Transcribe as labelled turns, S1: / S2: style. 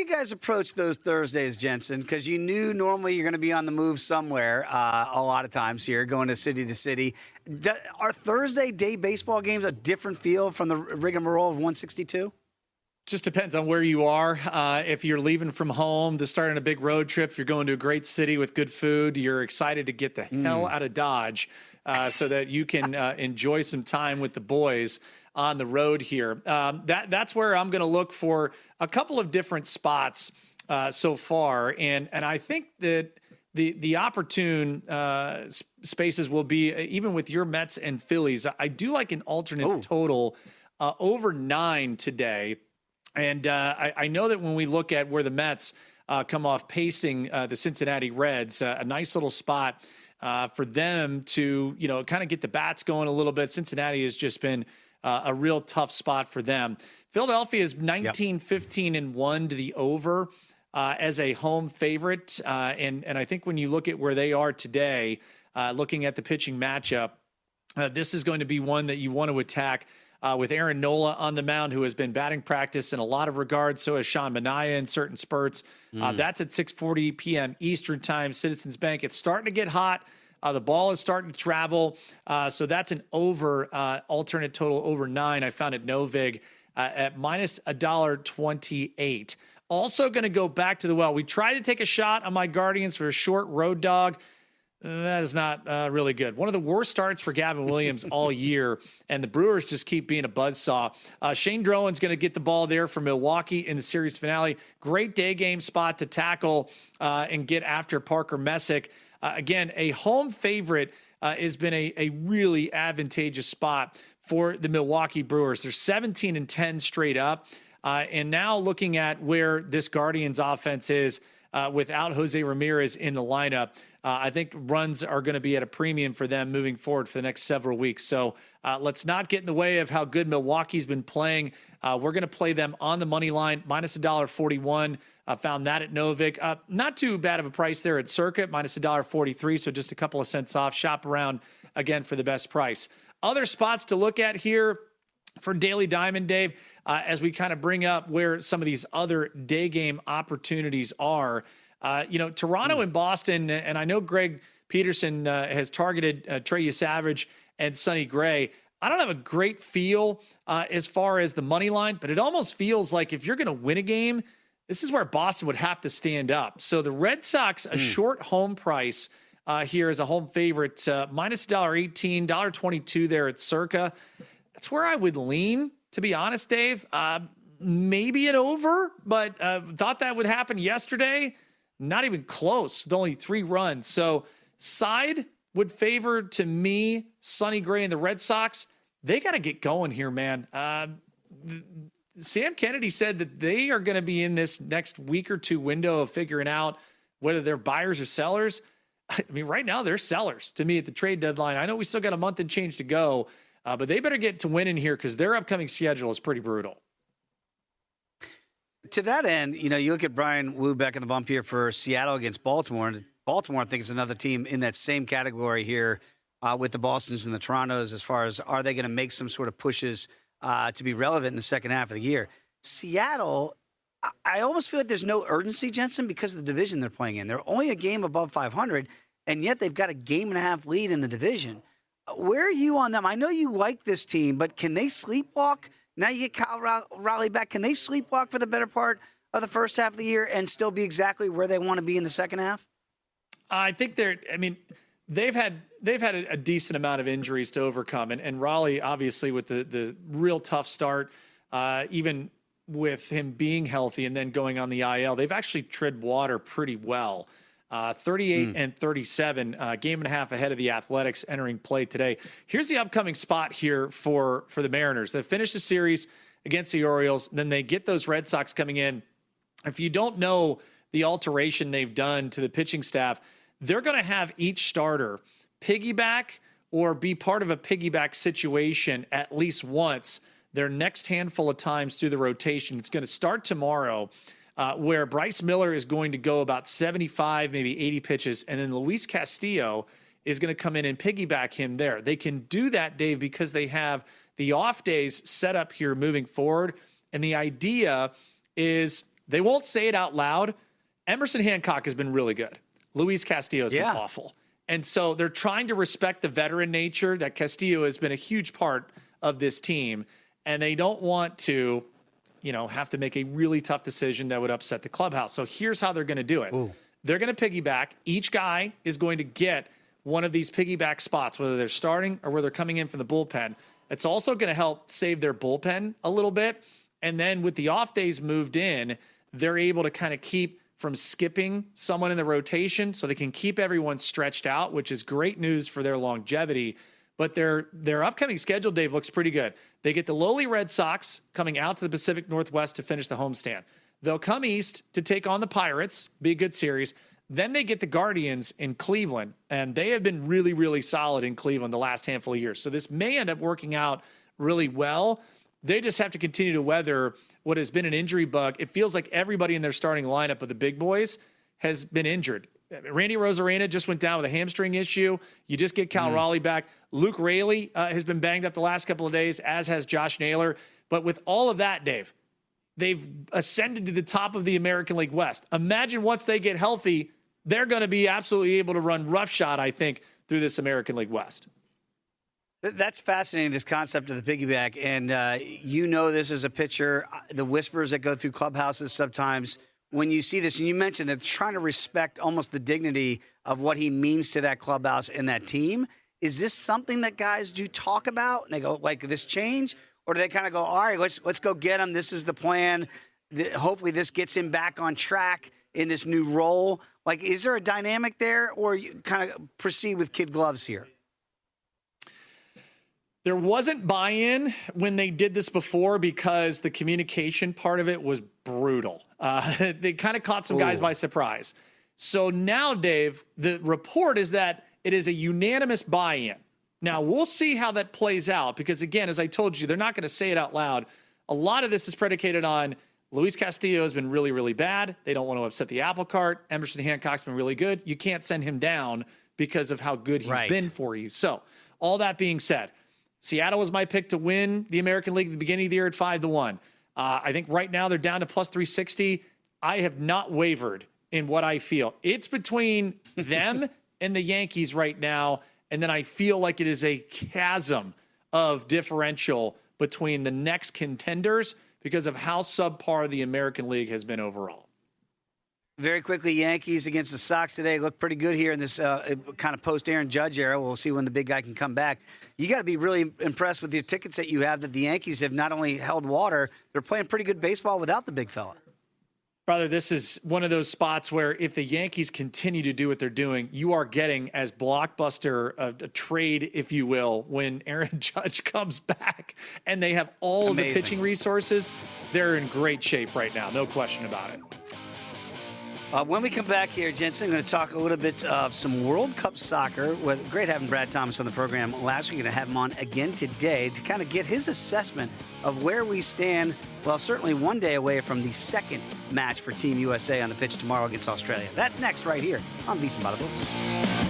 S1: guys approach those Thursdays, Jensen? Because you knew normally you're going to be on the move somewhere a lot of times here, going to city. Are Thursday day baseball games a different feel from the rigmarole of 162?
S2: Just depends on where you are. If you're leaving from home to start on a big road trip, if you're going to a great city with good food, you're excited to get the hell out of Dodge so that you can enjoy some time with the boys on the road here. That's where I'm going to look for a couple of different spots so far. And I think that the opportune spaces will be, even with your Mets and Phillies, I do like an alternate total over 9 today. And I know that when we look at where the Mets come off pacing the Cincinnati Reds, a nice little spot for them to, kind of get the bats going a little bit. Cincinnati has just been a real tough spot for them. Philadelphia is 19-15-1 to the over as a home favorite. And I think when you look at where they are today, looking at the pitching matchup, this is going to be one that you want to attack. With Aaron Nola on the mound, who has been batting practice in a lot of regards. So has Sean Manaea in certain spurts. That's at 6:40 p.m. Eastern time, Citizens Bank. It's starting to get hot. The ball is starting to travel. So that's an over, alternate total over 9. I found at Novig at minus $1.28. Also going to go back to the well. We tried to take a shot on my Guardians for a short road dog. That is not really good. One of the worst starts for Gavin Williams all year, and the Brewers just keep being a buzzsaw. Shane Drowan's going to get the ball there for Milwaukee in the series finale. Great day game spot to tackle and get after Parker Messick. Again, a home favorite has been a really advantageous spot for the Milwaukee Brewers. They're 17-10 straight up. And now looking at where this Guardians offense is without Jose Ramirez in the lineup, I think runs are going to be at a premium for them moving forward for the next several weeks. So let's not get in the way of how good Milwaukee's been playing. We're going to play them on the money line, minus $1.41. Found that at Novik. Not too bad of a price there at Circuit, minus $1.43, so just a couple of cents off. Shop around, again, for the best price. Other spots to look at here for Daily Diamond, Dave, as we kind of bring up where some of these other day game opportunities are. Toronto and Boston, and I know Greg Peterson has targeted Trey Savage and Sonny Gray. I don't have a great feel as far as the money line, but it almost feels like if you're going to win a game, this is where Boston would have to stand up. So the Red Sox, a short home price here as a home favorite, minus $1.18, $1.22 there at Circa. That's where I would lean, to be honest, Dave. Maybe an over, but thought that would happen yesterday. Not even close, with only 3 runs. So side would favor, to me, Sonny Gray and the Red Sox. They got to get going here, man. Sam Kennedy said that they are going to be in this next week or two window of figuring out whether they're buyers or sellers. I mean, right now they're sellers to me at the trade deadline. I know we still got a month and change to go, but they better get to winning here because their upcoming schedule is pretty brutal.
S1: To that end, you look at Brian Wu back in the bump here for Seattle against Baltimore. And Baltimore, I think, is another team in that same category here with the Bostons and the Torontos as far as are they going to make some sort of pushes to be relevant in the second half of the year. Seattle, I almost feel like there's no urgency, Jensen, because of the division they're playing in. They're only a game above 500, and yet they've got a game and a half lead in the division. Where are you on them? I know you like this team, but can they sleepwalk? Now you get Kyle Raleigh back. Can they sleepwalk for the better part of the first half of the year and still be exactly where they want to be in the second half?
S2: I think they've had a decent amount of injuries to overcome. And Raleigh, obviously, with the real tough start, even with him being healthy and then going on the IL, they've actually tread water pretty well. 38 and 37, game and a half ahead of the Athletics entering play today. Here's the upcoming spot here for the Mariners. They finish the series against the Orioles, then they get those Red Sox coming in. If you don't know the alteration they've done to the pitching staff, they're going to have each starter piggyback or be part of a piggyback situation at least once their next handful of times through the rotation. It's going to start tomorrow. Where Bryce Miller is going to go about 75, maybe 80 pitches, and then Luis Castillo is going to come in and piggyback him there. They can do that, Dave, because they have the off days set up here moving forward, and the idea is They won't say it out loud. Emerson Hancock has been really good. Luis Castillo has been awful. And so they're trying to respect the veteran nature that Castillo has been a huge part of this team. And they don't want to, have to make a really tough decision that would upset the clubhouse. So here's how they're going to do it. Ooh. They're going to piggyback. Each guy is going to get one of these piggyback spots, whether they're starting or whether they're coming in from the bullpen. It's also going to help save their bullpen a little bit. And then with the off days moved in, they're able to kind of keep from skipping someone in the rotation, so they can keep everyone stretched out, which is great news for their longevity. But their upcoming schedule, Dave, looks pretty good. They get the lowly Red Sox coming out to the Pacific Northwest to finish the homestand. They'll come east to take on the Pirates, be a good series. Then they get the Guardians in Cleveland, and they have been really, really solid in Cleveland the last handful of years. So this may end up working out really well. They just have to continue to weather what has been an injury bug. It feels like everybody in their starting lineup of the big boys has been injured. Randy Rosarena just went down with a hamstring issue. You just get Cal Raleigh back. Luke Raley has been banged up the last couple of days, as has Josh Naylor. But with all of that, Dave, they've ascended to the top of the American League West. Imagine once they get healthy, they're going to be absolutely able to run roughshod, I think, through this American League West.
S1: That's fascinating, this concept of the piggyback. And this as a pitcher, the whispers that go through clubhouses sometimes when you see this, and you mentioned that trying to respect almost the dignity of what he means to that clubhouse and that team. Is this something that guys do talk about? And they go, like, this change? Or do they kind of go, all right, let's go get him. This is the plan. Hopefully this gets him back on track in this new role. Like, is there a dynamic there, or you kind of proceed with kid gloves here?
S2: There wasn't buy-in when they did this before because the communication part of it was brutal. They kind of caught some guys by surprise. So now, Dave, the report is that it is a unanimous buy-in. Now, we'll see how that plays out because, again, as I told you, they're not going to say it out loud. A lot of this is predicated on Luis Castillo has been really, really bad. They don't want to upset the apple cart. Emerson Hancock's been really good. You can't send him down because of how good he's been for you. So all that being said, Seattle was my pick to win the American League at the beginning of the year at 5-1. I think right now they're down to plus 360. I have not wavered in what I feel. It's between them and the Yankees right now, and then I feel like it is a chasm of differential between the next contenders because of how subpar the American League has been overall.
S1: Very quickly, Yankees against the Sox today look pretty good here in this kind of post-Aaron Judge era. We'll see when the big guy can come back. You got to be really impressed with the tickets that you have, that the Yankees have not only held water, they're playing pretty good baseball without the big fella.
S2: Brother, this is one of those spots where if the Yankees continue to do what they're doing, you are getting as blockbuster a trade, if you will, when Aaron Judge comes back and they have all of the pitching resources. They're in great shape right now, no question about it.
S1: When we come back here, Jensen, I'm going to talk a little bit of some World Cup soccer. Great having Brad Thomas on the program last week. Going to have him on again today to kind of get his assessment of where we stand. Well, certainly one day away from the second match for Team USA on the pitch tomorrow against Australia. That's next right here on VSiN by the Books.